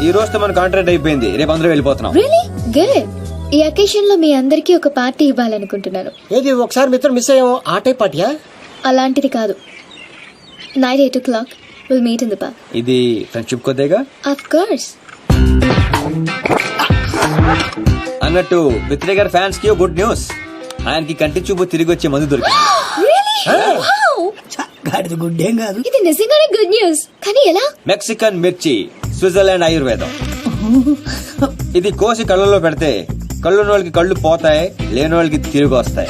ఈ రోజుతో మన కాంట్రాక్ట్ అయిపోయింది. రేపు అందరూ వెళ్ళిపోతున్నాం. Really good. ఈ అకేషన్ లో మీ అందరికీ ఒక పార్టీ ఇవ్వాలనుకుంటున్నాను. ఏది ఒకసారి మిత్రం మిస్ అయ్యాము ఆ టైప్ పార్టీయా? అలాంటిది కాదు. Night 8 o'clock will meet in the park. ఇది ఫ్రెండ్షిప్ కొద్దిగా. Of course. అన్నట్టు మిత్రే గారి ఫ్యాన్స్ కి గుడ్ న్యూస్. ఆయనకి కంటి చూపు తిరిగి వచ్చే మందు దొరికింది. గాడిద గుడ్డేం కాదు. ఇది నిజంగానే గుడ్ న్యూస్. కానీ ఎలా? మెక్సికన్ మిర్చి, స్విట్జర్లాండ్ ఆయుర్వేదం. ఇది కోసి కళ్ళలో పెడితే కళ్ళు వాళ్ళకి కళ్ళు పోతాయి, లేని వాళ్ళకి తిరిగి వస్తాయి.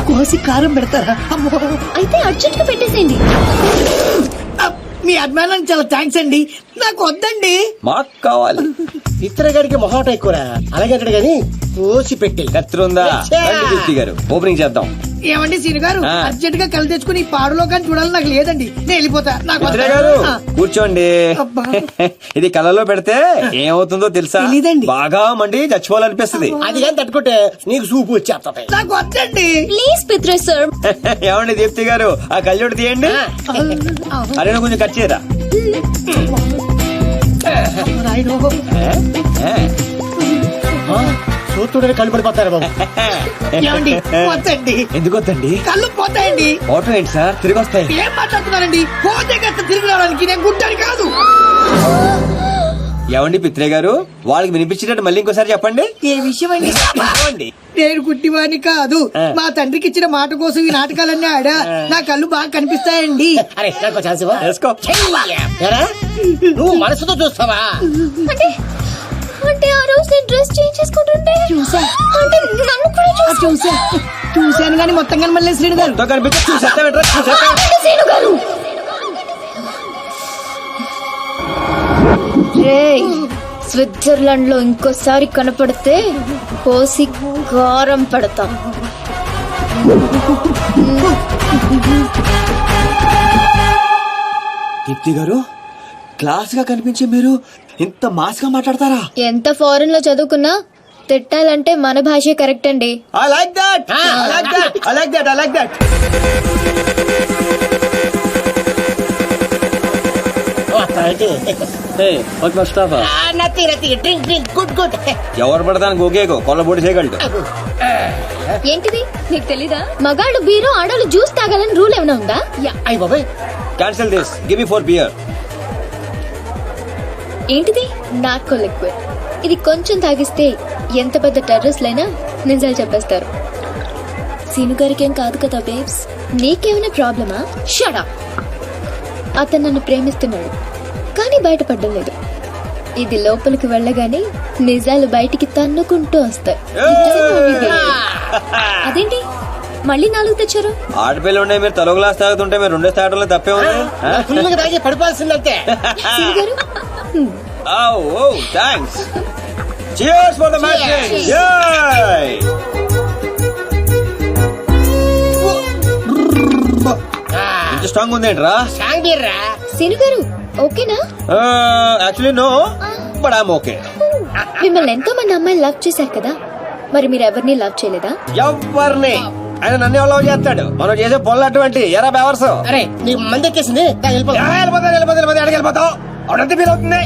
కోసి కారం పెడతారా? అయితే అర్జెంట్ గా పెట్టేసేయండి. మీ అభిమానానికి చాలా థ్యాంక్స్ అండి. నాకు వద్దండి. మాకు కావాలి. ఇతరగాడికి మొహాట ఎక్కువరా. అలాగే అక్కడ గాని కోసి పెట్టి కత్తిరుందా దీప్తి గారు? ఓపెనింగ్ చేద్దాం. ఏమండి సీను గారు, అర్జెంట్ గా కళ్ళు తెచ్చుకుని పాడులో కానీ చూడాలి. నాకు లేదండి, నేను వెళ్ళిపోతా. మిత్రే గారు కూర్చోండి. ఇది కళ్ళలో పెడితే ఏమవుతుందో తెలుసా? బాగా మండి చచ్చిపోవాలనిపిస్తుంది. అది కానీ తట్టుకుంటే నీకు సూపు వచ్చేస్తా. నాకు వద్దండి ప్లీజ్ పిత్రే సార్. ఏమండి దీప్తి గారు, ఆ కళ్ళోటి తీయండి. అరే కొంచెం కట్ చేయరా. చూస్తుండే కళ్ళు పడిపోతారు బాబు. వద్దండి. ఎందుకు వద్దండి? కళ్ళు పోతాయండి. ఓటో ఏంటి సార్, తిరిగి వస్తాయి. ఏం మాట్లాడుతున్నారండి? పోతే గట్ట తిరిగి రావడానికి నేను గుడ్డని కాదు. ఏమండి పిత్రే గారు, వాళ్ళకి వినిపించినట్టు మళ్ళీ ఇంకోసారి చెప్పండి. ఏ విషయం అండి? నేను గుడ్డివాణి కాదు. మా తండ్రికి ఇచ్చిన మాట కోసం ఈ నాటకాలన్నీ ఆడా. నా కళ్ళు బాగా కనిపిస్తాయండి. నువ్వు మనసుతో చూస్తావా? అంటే ఆ రోజు నేను డ్రెస్ చేంజ్ చేసుకుంటుంటే చూసా. అంటే నన్ను కూడా చూశాను కానీ మొత్తం కనబడలే శ్రీను గారు. శ్రీను గారు స్విట్జర్లాండ్ లో ఇంకోసారి కనపడితే కోసి కారం పెడతా. దీప్తి గారు, క్లాస్ గా కనిపించే మీరు ఇంత మాస్ గా మాట్లాడతారా? ఎంత ఫారెన్ లో చదువుకున్నా తిట్టాలంటే మన భాషే కరెక్ట్ అండి. I like that. ఎవరు పడతాను గోగేగో కొల్లబొడి చేయగలడు. ఏంటిది నీకు తెలీదా? మగాళ్ళు బీరు, ఆడవాళ్ళు జ్యూస్ తాగాలని రూల్ ఏమైనా ఉందా? Cancel this. Give me 4 beer. ఏంటిది? Narco liquid. ఇది కొంచెం తాగిస్తే ఎంత పెద్ద టెర్రరిస్ట్లైనా నిజాలు చెప్పేస్తారు. సీను గారికి ఏం కాదు కదా బేబ్స్? నీకేమైనా ప్రాబ్లమా? Shut up. అతను నన్ను ప్రేమిస్తున్నాడు కానీ బయటపడడం లేదు. ఇది లోపలికి వెళ్ళగానే నిజాలు బయటికి తన్నుకుంటూ వస్తాయి. అదేంటి మళ్ళీ 4 తెచ్చారు? ఆడపిల్ల ఉండే మీరు తలో గ్లాస్ తాగుతుంటే మీరు 2 తాగడంలో తప్పే ఉంది. పడిపోవాల్సిందంతే. సీను గారు thanks. Cheers for the match. Yay! ఇంత స్ట్రాంగ్ ఉందేంట్రా? సీను గారు ఓకేనా? Actually no, but I'm okay. మిమ్మల్ని ఎంతో మంది అమ్మాయిలు లవ్ చేశారు కదా, మరి మీరు ఎవరిని లవ్ చేయలేదా? ఎవరిని? ఆయన నన్ను లవ్ చేస్తాడు. మనం చేసే పొల్ల అటువంటి ఎరా బెవర్స్. అరే నీకు మంది ఎక్కేసింది. వెళ్ళిపోతావు అవునంత ఫీల్ అవుతుంది.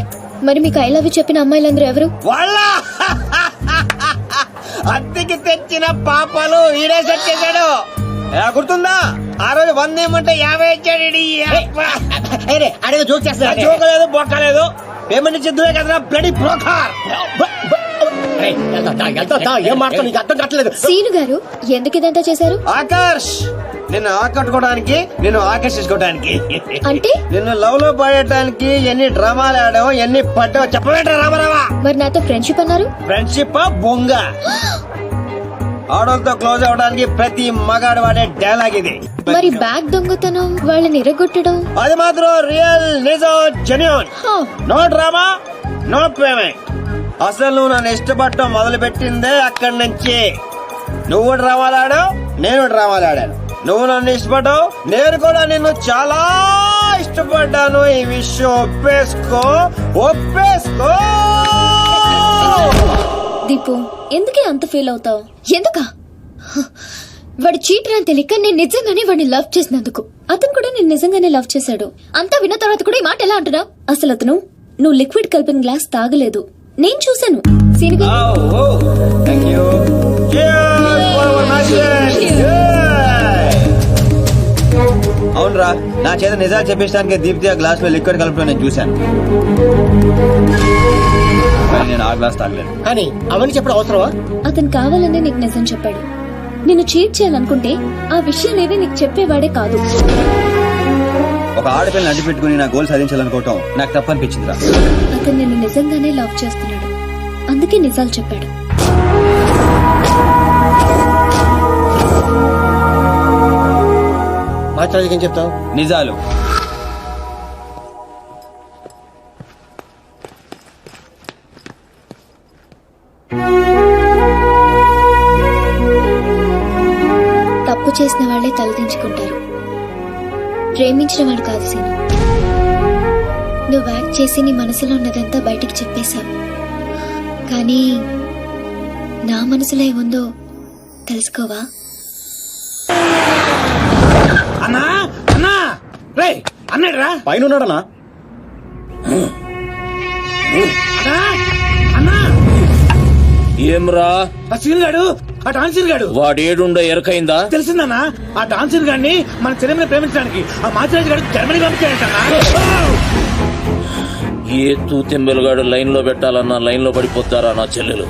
మరి మీకు ఐ లవ్ యూ చెప్పిన అమ్మాయిలందరూ ఎవరు? వాళ్ళ అద్దెకి తెచ్చిన పాపాలు ఈడే సెట్ చేశాడు. గుర్తుందా? ఆ రోజు 100 ఇమ్మంటే 50 ఇచ్చాడు. అడిగి జోక్ చేస్తా. జోకలేదు బొక్కలేదు. పేమెంట్ ఇచ్చేద్దులే కదా బ్లడీ బ్రోకర్. ఏం మాట్లాడు నీకు అర్థం కావట్లేదు. సీను గారు ఎందుకు ఇదంతా చేశారు? ఆకర్ష్, నిన్ను ఆకట్టుకోవడానికి, నిన్ను ఆకర్షించుకోవడానికి, అంటే నిన్ను లవ్ లో పడేయడానికి ఎన్ని డ్రామాలు ఆడావో ఎన్ని పడ్డావో చెప్పవేంట రామారావా. మరి నాతో ఫ్రెండ్షిప్ అన్నారు. ఫ్రెండ్షిప్ బొంగ. ఆడోళ్ళతో క్లోజ్ అవడానికి ప్రతి మగాడు వాడే డైలాగ్ ఇది. మరి బ్యాగ్ దొంగతనం, వాళ్ళని ఇరగొట్టడం, అది మాత్రం రియల్, నిజం, genuine. No drama, no payment. అసలు నువ్వు నన్ను ఇష్టపడటం మొదలు పెట్టిందే అక్కడి నుంచి. నువ్వు డ్రామాలు ఆడావు, నేను డ్రామాలు ఆడాను. నువ్వు నన్ను ఇష్టపడ్డావు, నేను కూడా నిన్ను చాలా ఇష్టపడ్డాను. ఈ విషయం ఒప్పేసుకో. దీపు ఎందుకే అంత ఫీల్ అవుతావు? ఎందుకా? వాడు చీటర్ అని తెలియక నేను నిజంగానే వాడిని లవ్ చేసినందుకు. అతను కూడా నేను నిజంగానే లవ్ చేశాడు. అంతా విన్న తర్వాత కూడా ఈ మాట ఎలా అంటున్నావు? అసలు అతను నువ్వు లిక్విడ్ కలిపిన గ్లాస్ తాగలేదు. నేను చూశాను. సీనుగా థ్యాంక్ యూ. అవునరా, నా చేత నిజాలు చెప్పిస్తానికి దీప్తి ఆ గ్లాస్ లో లిక్విడ్ కలపడం నేను చూశాను. కానీ నేను ఆ గ్లాస్ తాగలేదు. కానీ అవన్నీ చెప్పడం అవసరమా? అతను కావాలనే నీకు నిజం చెప్పాడు. నిన్ను చీట్ చేయాలనుకుంటే ఆ విషయాలేవి నీకు చెప్పేవాడే కాదు. ఒక ఆడపిల్లని అడ్డు పెట్టుకుని నా గోల్ సాధించాలనుకోవటం నాకు తప్పనిపించిందిరా. అతను నిన్ను నిజంగానే లవ్ చేస్తున్నాడు, అందుకే నిజాలు చెప్పాడు. మాట్లాడేది ఏం చెప్తావు? నిజాలు. తప్పు చేసిన వాళ్లే తలదించుకుంటారు, ప్రేమించిన వాడు కాదు సీను. నువ్వు యాక్ట్ చేసి నీ మనసులో ఉన్నదంతా బయటికి చెప్పేశావు, కానీ నా మనసులో ఏముందో తెలుసుకోవా? అన్నా అన్నా రే అన్నాడురా పైన ఉన్నాడనా? అన్నా అన్నా ఏమ్రా ఆ సీన్ గాడు, ఆ డాన్సర్ గాడు వాడేడుండో ఎరకైందా? తెలిసిందన్నా, ఆ డాన్సర్ గాడిని మన చెల్లెమని ప్రేమించడానికి ఆ మాచిరాజు గారు జర్మనీ పంపించాడంటన్నా. ఏ తూతెంబెలుగాడు లైన్ లో పెట్టాలన్నా లైన్ లో పడిపోతారా నా చెల్లెలు?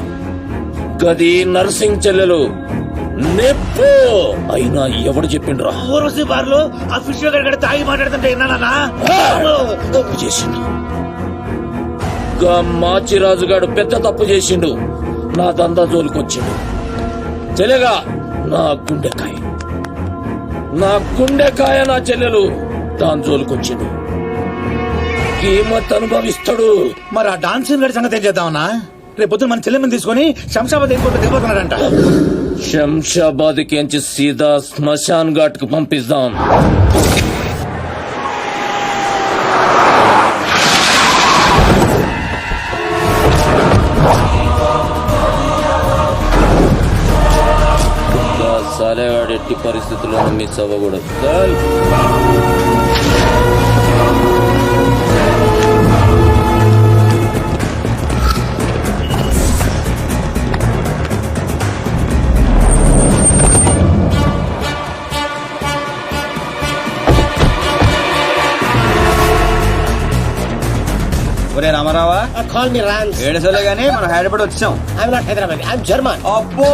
గది నర్సింగ్ చెల్లెలు నెప్పు అయినా ఎవడు చెప్పిండ్రా? ఊర్వశి బార్లో ఆ ఫిష్ గారు తాగి మాట్లాడుతుంటే విన్నానన్నా. తప్పు చేసిండు. గా మాచిరాజుగాడు పెద్ద తప్పు చేసిండు. నా దందా జోలికొచ్చిండు. చెల్లెగా నా గుండెకాయ, నా గుండెకాయ నా చెల్లెలు దాని జోలికొచ్చిండు. కీమత్ అనుభవిస్తాడు. మరి ఆ డాన్సర్ గారి సంగతి ఏం చేద్దామన్నా? రేపు పొద్దున మన చెల్లెమని తీసుకుని శంషాబాద్ ఎయిర్పోర్ట్ దిగిపోతున్నాడంట. శంషాబాద్ కి సీదా శ్మశాన్ ఘాట్ కు పంపిస్తాం. సాలేగాడు ఎట్టి పరిస్థితుల్లో మిస్ అవ్వకూడదు. ఒరే రామారావా, కాల్ మీ రాన్స్. ఏడుసలే గానీ మనం హైదరాబాద్ వచ్చాం. I'm not Hyderabad, I'm German. అబ్బో,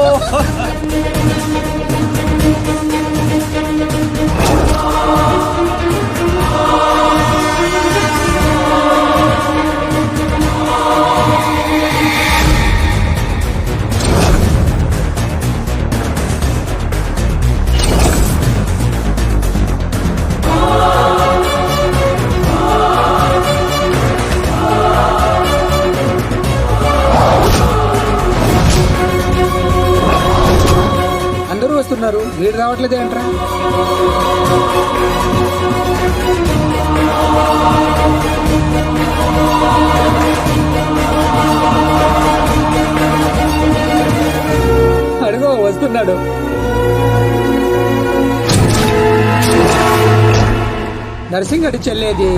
అందరూ వస్తున్నారు, వీడు రావట్లేదు ఏంట్రా? అడుగు వస్తున్నాడు. నర్సింగ్ అడి చెల్లేది.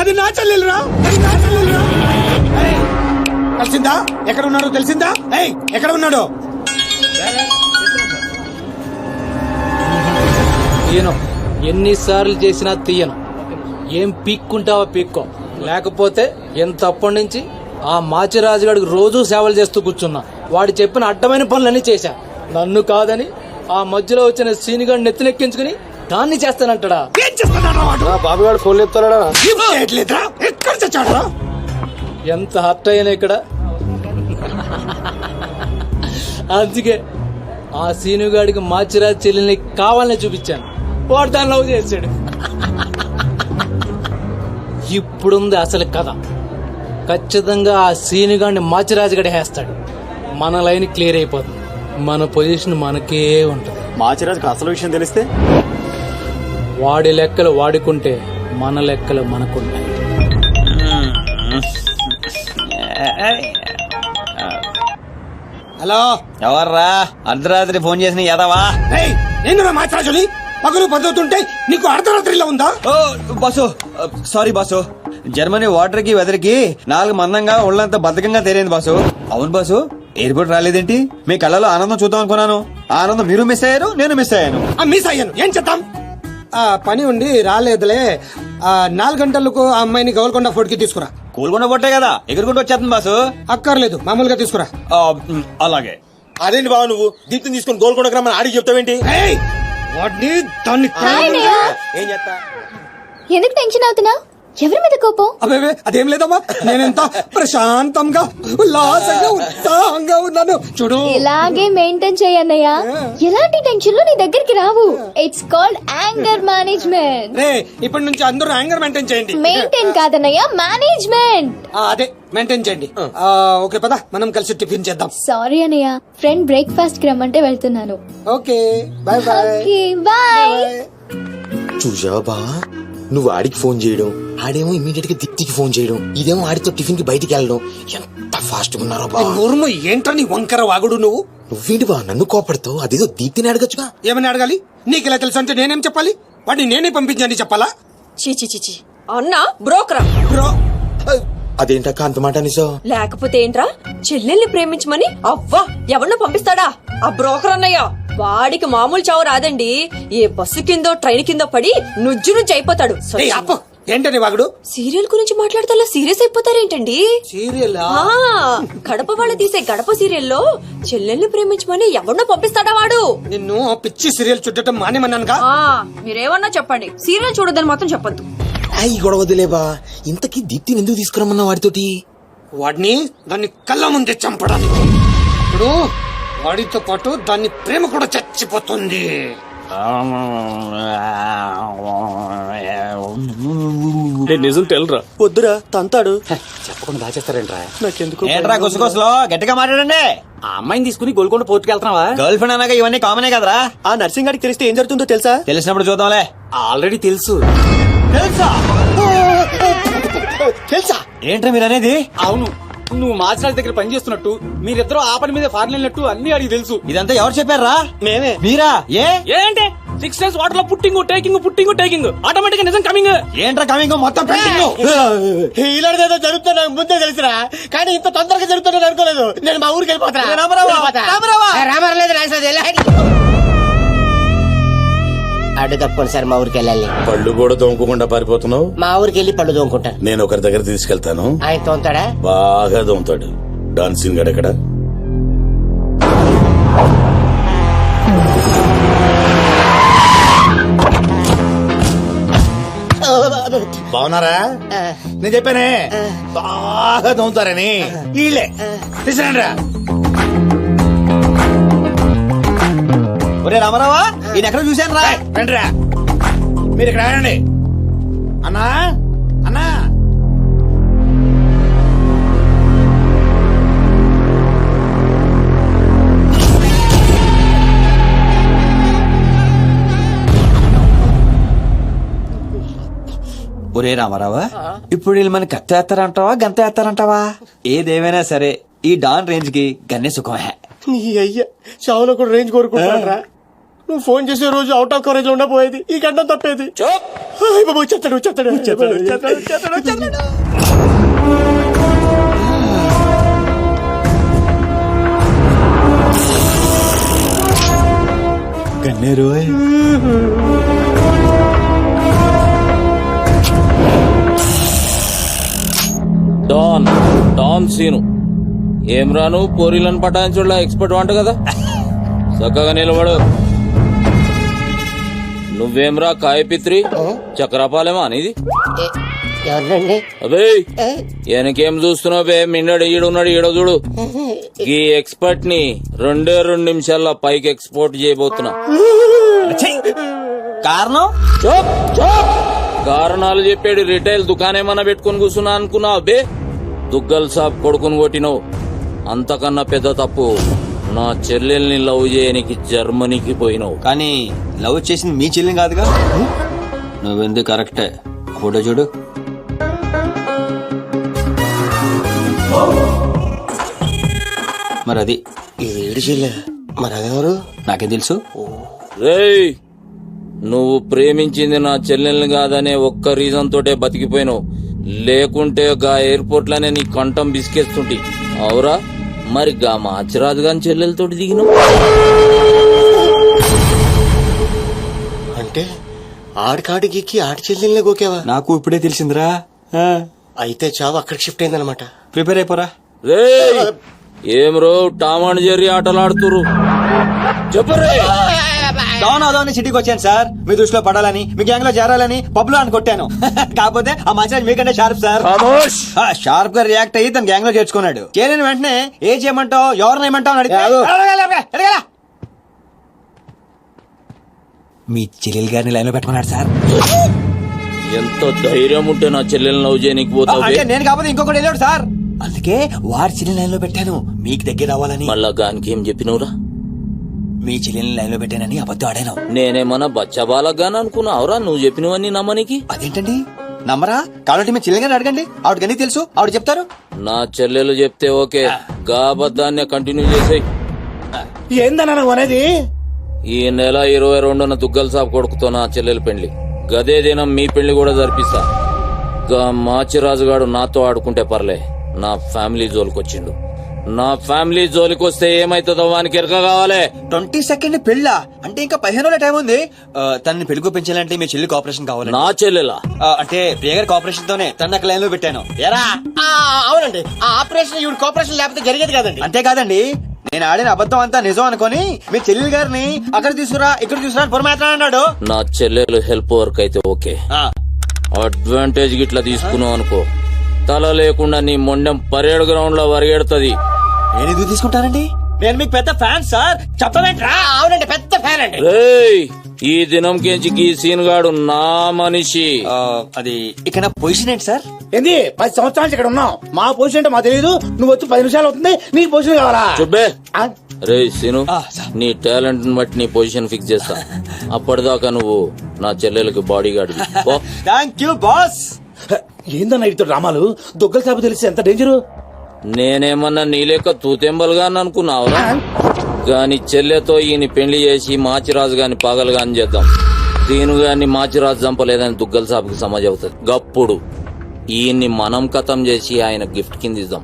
అది నా చెల్లెలురా, అది నా చెల్లెలురా. తెలిసిందా ఎక్కడ ఉన్నాడో? తెలిసిందా? ఎక్కడ ఉన్నాడో? తీయను, ఎన్నిసార్లు చేసినా తీయను. ఏం పీక్కుంటావో పీక్కో, లేకపోతే ఎంత అప్పటి నుంచి ఆ మాచిరాజు గడికి రోజూ సేవలు చేస్తూ కూర్చున్నా. వాడు చెప్పిన అడ్డమైన పనులన్నీ చేశా. నన్ను కాదని ఆ మధ్యలో వచ్చిన సీనిగాడిని నెత్తినెక్కించుకుని దాన్ని చేస్తానంటాడా? ఏం చేస్తున్నాడు వాడు? బాబుగాడు ఫోన్ చెప్తాడా? ఎక్కడ చచ్చాడు? ఎంత హర్ట్ అయ్యాను ఇక్కడ. అందుకే ఆ సీనుగాడికి మాచిరాజు చెల్లెల్ని కావాలని చూపించాను. వాడు దాన్ని లవ్ చేశాడు. ఇప్పుడుంది అసలు కథ. ఖచ్చితంగా ఆ సీనుగాడిని మాచిరాజుగడే వేస్తాడు. మన లైన్ క్లియర్ అయిపోతుంది. మన పొజిషన్ మనకే ఉంటుంది. మాచిరాజుకు అసలు విషయం తెలిస్తే వాడి లెక్కలు వాడుకుంటే మన లెక్కలు మనకుంటాయి. హలో, ఎవర్రా అర్ధరాత్రి ఫోన్ చేసిన యదవా? నేను మాట్లాడుని పగలు పద్ధతుంటే నీకు అర్ధరాత్రిలో ఉందా? ఓ boss, sorry boss. Germany water కి వెదర్ కి 4 మందంగా ఒళ్ళంతా బద్ధకంగా తేలింది బాసు. అవును బాసు, ఎయిర్పోర్ట్ రాలేదేంటి? మీ కళ్ళలో ఆనందం చూద్దాం అనుకున్నాను. ఆనందం మీరు మిస్ అయ్యారు, నేను మిస్ అయ్యాను. మిస్ అయ్యాను, ఏం చేద్దాం? పని ఉండి రాలేదులే. 4 గంటలకు ఆ అమ్మాయిని గోల్కొండ ఫోర్ట్ కి తీసుకురా. కోలుకొండ పొట్టే కదా, ఎగురుకుంటూ వచ్చేస్తుంది బాసు. అక్కర్లేదు, మామూలుగా తీసుకురా. అలాగే. అదేంటి బావ నువ్వు దీప్తిని తీసుకుని గోల్కొండ గ్రామం ఆడికి చెప్తావేంటి? వాడిని దాన్ని ఏం చేస్తా? ఎందుకు టెన్షన్ అవుతున్నావు? ఎవరి మీద కోపం? అబే అదేం లేదమ్మా, నేనెంత ప్రశాంతంగా ఉల్లాసంగా ఉత్సాహంగా ఉన్నాను చూడు. ఇలాగే మెయింటైన్ చేయన్నయ్యా. ఎలాంటి టెన్షన్లు నీ దగ్గరికి రావు. It's called anger management. రే, ఇప్పటి నుంచి అందరూ యాంగర్ మెయింటైన్ చేయండి. మెయింటైన్ కాదన్నయ్యా, మేనేజ్మెంట్. అదే మెయింటైన్ చేయండి. ఓకే పద, మనం కలిసి టిఫిన్ చేద్దాం. సారీ అన్నయ్య, ఫ్రెండ్ బ్రేక్ఫాస్ట్ కి రమ్మంటే వెళ్తున్నాను. Okay bye bye. Okay bye. చూసావా బా, నువ్వు ఆడికి ఫోన్ చేయడం, ఆడేమో ఇమీడియట్ గా దీప్తికి ఫోన్ చేయడం, ఇదేమో ఆడితో టిఫిన్ కి బయటికి వెళ్ళడం. ఎంత ఫాస్ట్ గా ఉన్నారో బా. నోరుము ఏంట్రా నీ వంకర వాగుడు నువ్వు? నువ్వేంటి బా నన్ను కోపడతావు? అదేదో దీప్తిని అడగచ్చుగా. ఏమని అడగాలి? నీకు ఇలా తెలుసు అంటే నేనేం చెప్పాలి? వాడిని నేనే పంపించండి చెప్పాలా? చీచి అన్న బ్రోకరా బ్రో, అదేంటక్క అంత మాట నిజో? లేకపోతే ఏంట్రా, చెల్లెల్ని ప్రేమించమని అవ్వా ఎవరినో పంపిస్తాడా ఆ బ్రోకర్ అన్నయ్య? వాడికి మామూలు చావు రాదండి. ఏ బస్సు కిందో ట్రైన్ కిందో పడి నుజ్జు నుంచి అయిపోతాడు. ఏయ్ అప్పు, ఏంటని వాగుడు? సీరియల్ గురించి మాట్లాడితే సీరియస్ అయిపోతారేంటండి? సీరియల్ ఆ, గడప వాళ్ళు తీసే గడప సీరియల్లో చెల్లెల్ని ప్రేమించమని ఎవరినో పంపిస్తాడా వాడు? నిన్ను పిచ్చి సీరియల్ చుట్టడం మానేమన్నానుగా. ఆ, మీరేమన్నా చెప్పండి, సీరియల్ చూడొద్దని మాత్రం చెప్పొద్దు. ఈ గొడవ వదిలేబా. ఇంతకీ దీప్తిని ఎందుకు తీసుకురమ్మన్నా వాడితోటి? వాడిని దాన్ని కళ్ళ ముందే చంపడానికి. ఇప్పుడు వాడితో పాటు దాన్ని ప్రేమ కూడా చచ్చిపోతుంది. నిజం తెలరా? వద్దురా, తంతాడు. చెప్పకుండా దాచేస్తారేంట్రా? నాకెందుకు ఏంట్రా గుసగుసలో గట్టిగా మాట్లాడండి. ఆ అమ్మాయిని తీసుకుని గోల్కొండ పోర్టుకి వెళ్తున్నావా? గర్ల్ ఫ్రెండ్ అన్నాక ఇవన్నీ కామనే కదరా. ఆ నర్సింగ్ గారికి తెలిస్తే ఏం జరుగుతుందో తెలుసా? తెలిసినప్పుడు చూద్దాంలే. ఆల్రెడీ తెలుసు. తెలుసా? తెలుసా? ఏంట్రా మీరు అనేది? అవును, నువ్వు మాచిరాజు దగ్గర పని చేస్తున్నట్టు, మీరిద్దరూ ఆ పని మీద ఫారెన్ వెళ్ళినట్టు అన్ని అడిగి తెలుసు. ఇదంతా ఎవరు చెప్పారా? మేమే. మీరా? ఏంటి 6 days వాటర్ లో పుట్టింగ్ ఆటోమేటిక్ నిజం కమింగ్. ఏంట్రా కమింగ్ మొత్తం పెండింగ్. ఇలాంటిదేదో జరుగుతున్నా నాకు ముందే తెలుసురా, కానీ ఇంత తొందరగా జరుగుతుందని అనుకోలేదు. నేను మా ఊరికి వెళ్ళిపోతా. అడ్డు తప్పుకోండి సార్, మా ఊరికి వెళ్ళాలి. పళ్ళు కూడా తోముకోకుండా పారిపోతున్నావు. మా ఊరికి వెళ్ళి పళ్ళు తోముకుంటాను. నేను ఒకరి దగ్గర తీసుకెళ్తాను, ఆయన తోముతాడా? బాగా తోముతాడు. డాన్సింగ్ గడ ఎక్కడ? బాగున్నారా? నేను చెప్పానే బాగా తోముతారని. వీళ్ళే తీసుకురండి రా. ఒరే రామారావా, ఈయన ఎక్కడ చూశాను రా. రండి రా, మీరు ఇక్కడ రండి. అన్నా అన్నా, ఒరే రామారావా, ఇప్పుడు వీళ్ళు మన కత్తి వేస్తారంటావా గంత వేస్తారంటావా? ఏదేమైనా సరే ఈ డాన్ రేంజ్ కి గన్నే సుఖమే. నీ అయ్యా షావులో కూడా రేంజ్ కోరుకుంటారా? నువ్వు ఫోన్ చేసే రోజు అవుట్ ఆఫ్ కవరేజ్ లో ఉండబోయేది, ఈ గంట తప్పేది. బాబు చెత్తాడు. గన్నేరు డాన్ సీను ఏం రాను పోరీలను పటాయించుడులా ఎక్స్పర్ట్ వంట కదా. చక్కగా నిలబడు. నువ్వేమ్రా కాయపిత్రి చక్రపాలేమా అనేది? ఎవరండి? అబే వెనకేం చూస్తున్నావు బే? మిన్నడు ఈడున్నాడు, ఈడో చూడు. ఈ ఎక్స్పర్ట్ ని 2 నిమిషాల్లో పైకి ఎక్స్పోర్ట్ చేయబోతున్నా. కారణం? కారణాలు చెప్పాడు. రిటైల్ దుకాణం ఏమన్నా పెట్టుకుని కూర్చున్నా అనుకున్నావు బే? దుగ్గల్ సాబ్ కొడుకుని కొట్టినవు. అంతకన్నా పెద్ద తప్పు నా చెల్లెల్ని లవ్ చేయనికి జర్మనీకి పోయినావు. కానీ లవ్ చేసింది మీ చెల్లి కాదుగా. నువ్వెందుకు కరెక్టే. ఫోటో చూడు. మరి అది ఇది ఏడు చెల్లె, మరి అదెవరు? నాకేం తెలుసు. రేయ్, నువ్వు ప్రేమించింది నా చెల్లెల్ని కాదనే ఒక్క రీజన్ తోటే బతికిపోయినావు. లేకుంటే గా ఎయిర్పోర్ట్ లోనే నీ కంఠం బిసికేస్తుంటి. అవురా, మరి గా మాచిరాజు గాని చెల్లెలతోటి దిగినావు. అంటే ఆడికాడికి ఆడి చెల్లెల్నే గోకేవా? నాకు ఇప్పుడే తెలిసిందిరా. అయితే చావు అక్కడికి షిఫ్ట్ అయిందనమాట. ప్రిపేర్ అయిపోరా. రేయ్, ఏం రో టామ్ అండ్ జెర్రీ ఆటలాడుతురు? చెప్పరే. డౌన్ అవుదామని సిటీకి వచ్చాను సార్. మీ దృష్టిలో పడాలని, మీ గ్యాంగ్ లో చేరాలని పబ్ లో అని కొట్టాను. కాకపోతే ఆ మచాజ్ మీకంటే షార్ప్ సార్. షార్ప్ గా రియాక్ట్ అయ్యి తన గ్యాంగ్ లో చేర్చుకున్నాడు. చేరిన వెంటనే ఏం చేయమంటావు, ఎవరిని ఏమంటావు అని అడిగితే మీ చెల్లెలు గారిని లైన్ లో పెట్టుకున్నాడు సార్. ఎంత ధైర్యం ఉంటే నా చెల్లెల్ని లవ్ చేయనికి పోతావు? అంటే నేను కాకపోతే ఇంకొకటి వెళ్ళాడు సార్. అందుకే వారి చెల్లెని లైన్ లో పెట్టాను, మీకు దగ్గర అవ్వాలని. మళ్ళా గానికి ఏం చెప్పినవురా? మీ చెల్లెని లైన్ లో పెట్టానని అబద్ధం ఆడాను. నేనేమన్నా బచ్చబాలగాని అనుకున్నావురా నువ్వు చెప్పినవన్నీ నమ్మనికి? అదేంటండి నమ్మరా? కాబట్టి మీ చెల్లెని గారిని అడగండి, ఆవిడకి అన్ని తెలుసు, ఆవిడ చెప్తారు. నా చెల్లెలు చెప్తే ఓకే, గా అబద్ధాన్ని కంటిన్యూ చేసేయ్. ఏందన్నా నువ్వు అనేది? ఈ నెల 22న దుగ్గల్ సాబ్ కొడుకుతో నా చెల్లెలు పెళ్లి. గదే దినం మీ పెళ్లి కూడా జరిపిస్తా. గా మాచిరాజుగాడు నాతో ఆడుకుంటే పర్లే, నా ఫ్యామిలీ జోలికొచ్చిండు. నా ఫ్యామిలీ జోలికొస్తే ఏమైతుందో వానికి ఎరక కావాలి. 22nd పెళ్ళా? అంటే ఇంకా 15 రోజుల టైం ఉంది. తనని పెళ్లికి పెంచాలంటే మీ చెల్లికి ఆపరేషన్ కావాలి. నా చెల్లెలా? అంటే ప్రియ గారికి ఆపరేషన్ తోనే తన లైన్ లో పెట్టాను. అవునండి, ఆ ఆపరేషన్ ఈవిడ కోఆపరేషన్ లేకపోతే జరిగేది కాదండి. అంతేకాదండి, నేను ఆడిన అబద్ధం అంతా నిజం అనుకొని మీ చెల్లెలు గారిని అక్కడ తీసుకురా ఇక్కడ తీసుకురా అని పొరమాత్రం అన్నాడు. నా చెల్లెలు హెల్ప్ వర్క్ అయితే ఓకే, అడ్వాంటేజ్ గిట్లా తీసుకున్నావు అనుకో, తల లేకుండా నీ మొండెం పరేడ్ గ్రౌండ్ లో వరిగెడుతుంది. నేను ఎందుకు తీసుకుంటానండి? నేను మీకు పెద్ద ఫ్యాన్ సార్. చెప్పవేంట్రా? అవునండి, పెద్ద ఫ్యాన్ అండి. రేయ్, ఈ దినం కెంచి గీ సీన్ గాడు నా మనిషి. అది ఇక్కడ పొజిషన్ ఏంటి సార్? ఏంది 10 సంవత్సరాలు ఇక్కడ ఉన్నావు, మా పొజిషన్ అంటే మాకు తెలియదు. నువ్వు వచ్చి 10 నిమిషాలు అవుతుంది, నీ పొజిషన్ కావాలా? చుబ్బే. ఆ? రే సీను, నీ టాలెంట్ బట్టి నీ పొజిషన్ ఫిక్స్ చేస్తా. అప్పటిదాకా నువ్వు నా చెల్లెలకి body guard. Thank you boss. ఏందన్నా ఇటు రామాలు? దుగ్గల సాబు తెలిసి ఎంత డేంజరు? నేనేమన్నా నీ లెక్క తూతెంబలుగా అనుకున్నావురా? గాని చెల్లెతో ఈయన పెళ్లి చేసి మాచిరాజు గాని పాగలుగాని చేద్దాం. దీని గాని మాచిరాజు చంపలేదని దుగ్గల సాబుకి సమాజ్ అవుతుంది. గప్పుడు ఈయన్ని మనం కథం చేసి ఆయన గిఫ్ట్ కింద ఇద్దాం.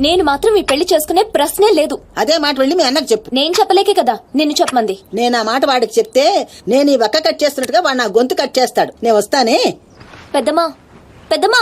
నేను మాత్రం ఈ పెళ్లి చేసుకునే ప్రశ్నే లేదు. అదే మాట వెళ్ళి మీ అన్నకు చెప్పు. నేను చెప్పలేకే కదా నిన్ను చెప్పమంది. నేను ఆ మాట వాడికి చెప్తే నేను ఈ వక్క కట్ చేస్తున్నట్టుగా వాడు నా గొంతు కట్ చేస్తాడు. నేను వస్తానే. పెద్దమ్మా, పెద్దమ్మా.